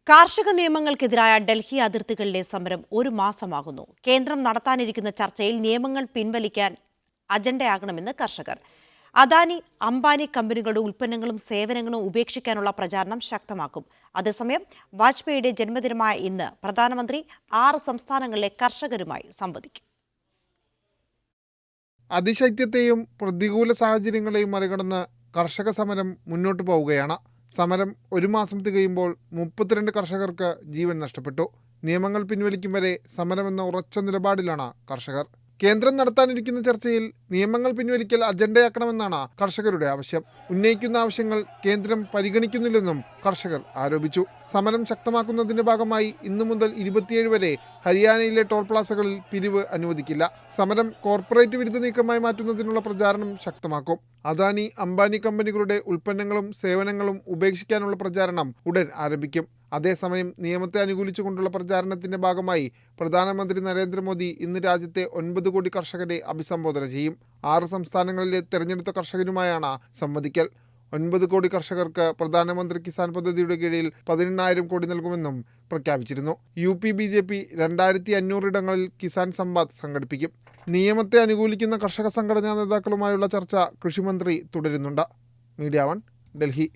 കാർഷിക നിയമങ്ങൾക്കെതിരായ ഡൽഹി അതിർത്തികളിലെ സമരം ഒരു മാസമാകുന്നു. കേന്ദ്രം നടത്താനിരിക്കുന്ന ചർച്ചയിൽ നിയമങ്ങൾ പിൻവലിക്കാൻ അജണ്ടയാകണമെന്ന് കർഷകർ. അദാനി അംബാനി കമ്പനികളുടെ ഉൽപ്പന്നങ്ങളും സേവനങ്ങളും ഉപേക്ഷിക്കാനുള്ള പ്രചാരണം ശക്തമാക്കും. അതേസമയം വാജ്പേയിയുടെ ജന്മദിനമായ ഇന്ന് പ്രധാനമന്ത്രി 6 സംസ്ഥാനങ്ങളിലെ കർഷകരുമായി സംവദിക്കും. അതിശൈത്യത്തെയും പ്രതികൂല സാഹചര്യങ്ങളെയും മറികടന്ന് കർഷക സമരം മുന്നോട്ടു പോവുകയാണ്. സമരം ഒരു മാസം തികയുമ്പോൾ 32 കർഷകർക്ക് ജീവൻ നഷ്ടപ്പെട്ടു. നിയമങ്ങൾ പിൻവലിക്കും വരെ സമരമെന്ന ഉറച്ച നിലപാടിലാണ് കർഷകർ. കേന്ദ്രം നടത്താനിരിക്കുന്ന ചർച്ചയിൽ നിയമങ്ങൾ പിൻവലിക്കൽ അജണ്ടയാക്കണമെന്നാണ് കർഷകരുടെ ആവശ്യം. ഉന്നയിക്കുന്ന ആവശ്യങ്ങൾ കേന്ദ്രം പരിഗണിക്കുന്നില്ലെന്നും കർഷകർ ആരോപിച്ചു. സമരം ശക്തമാക്കുന്നതിന്റെ ഭാഗമായി ഇന്നു മുതൽ 27 വരെ ഹരിയാനയിലെ ടോൾ പ്ലാസകളിൽ പിരിവ് അനുവദിക്കില്ല. സമരം കോർപ്പറേറ്റ് വിരുദ്ധ നീക്കമായി മാറ്റുന്നതിനുള്ള പ്രചാരണം ശക്തമാക്കും. അദാനി അംബാനി കമ്പനികളുടെ ഉൽപ്പന്നങ്ങളും സേവനങ്ങളും ഉപേക്ഷിക്കാനുള്ള പ്രചാരണം ഉടൻ ആരംഭിക്കും. അതേസമയം നിയമത്തെ അനുകൂലിച്ചുകൊണ്ടുള്ള പ്രചാരണത്തിന്റെ ഭാഗമായി പ്രധാനമന്ത്രി നരേന്ദ്രമോദി ഇന്ന് രാജ്യത്തെ 9 കോടി കർഷകരെ അഭിസംബോധന ചെയ്യും. 6 സംസ്ഥാനങ്ങളിലെ തെരഞ്ഞെടുത്ത കർഷകരുമായാണ് സംവദിക്കൽ. 9 കോടി കർഷകർക്ക് പ്രധാനമന്ത്രി കിസാൻ പദ്ധതിയുടെ കീഴിൽ 18,000 കോടി നൽകുമെന്നും പ്രഖ്യാപിച്ചിരുന്നു. UP BJP 2500 ഇടങ്ങളിൽ കിസാൻ സംവാദ് സംഘടിപ്പിക്കും. നിയമത്തെ അനുകൂലിക്കുന്ന കർഷക സംഘടനാ നേതാക്കളുമായുള്ള ചർച്ച കൃഷിമന്ത്രി തുടരുന്നുണ്ട്. മീഡിയ 1, ഡൽഹി.